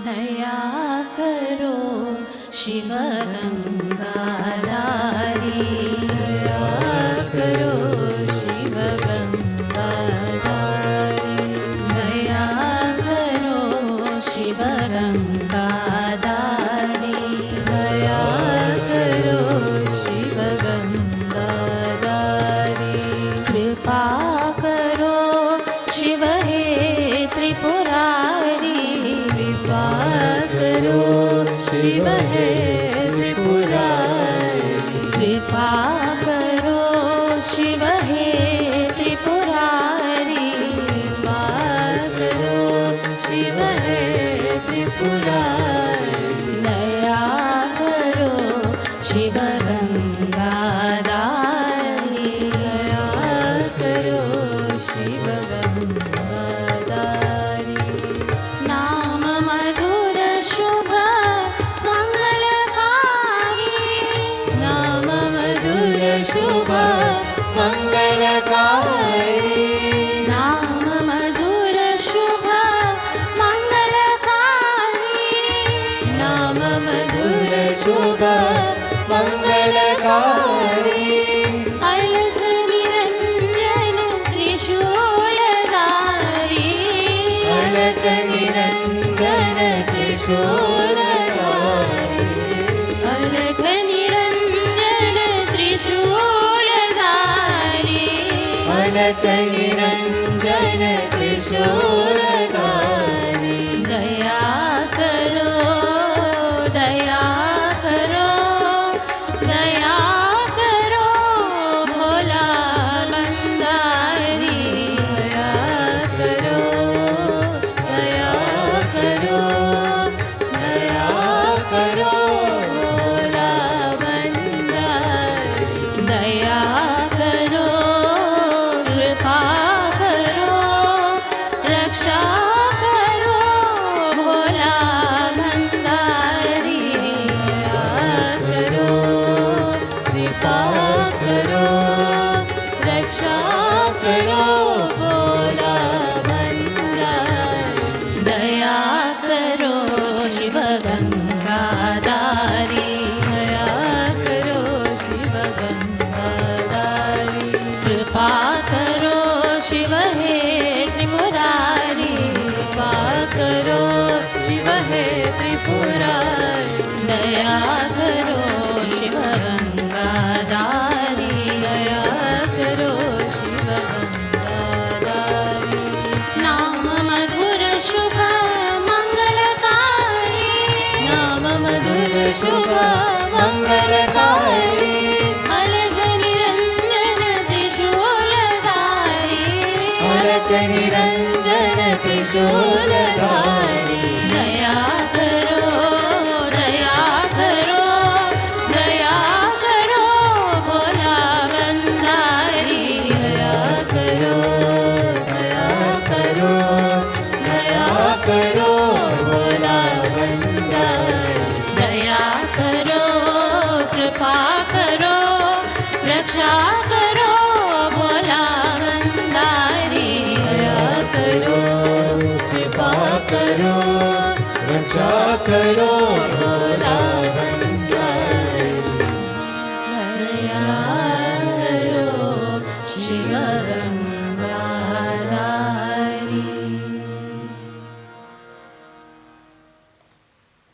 दया करो शिव गंगाधारी, दया करो शिव गंगाधारी, दया करो शिव गंगाधारी, दया करो शिव गंगाधारी, कृपा करो शिव हे त्रिपुरारी, कृपा करो शिव हे त्रिपुरारी, कृपा करो शिव हे त्रिपुरारी, कृपा करो शिव हे त्रिपुरारी, दया करो शिव गंगाधारी, दया करो शिव गंगाधारी, नाम मधुर शुभ मंगलकारी, नाम मधुर शुभ मंगलकारी, नाम मधुर शुभ मंगलकारी, नाम मधुर शुभ मंगलकारी, अलख निरंजन त्रिशूलधारी, अलख निरंजन त्रिशूलधारी, अलख निरंजन त्रिशूलधारी, अलख निरंजन त्रिशूलधारी, दया करो दया करो दया करो भोला बंदारी, दया करो दया करो दया करो भोला बंदारी, दया करो कृपा करो रक्षा करो भोला भंडारी, दया करो कृपा करो रक्षा करो भोला भंडारी, दया करो शिव गंगाधारी, दया करो शिव गंगाधारी, कृपा करो शिव हे त्रिपुरारी, कृपा करो शिव हे त्रिपुरारी, दया करो शिव गंगाधारी, दया करो शिव गंगाधारी, नाम मधुर शुभ मंगलकारी, नाम मधुर शुभ मंगलकारी, अलख निरंजन त्रिशूलधारी, अलख निरंजन त्रिशूलधारी, दया करो दया करो दया करो भोला बंदारी, दया करो दया करो दया करो भोला बंदारी, दया करो कृपा करो रक्षा करो भोला बंदारी, दया करो कृपा करो रक्षा करो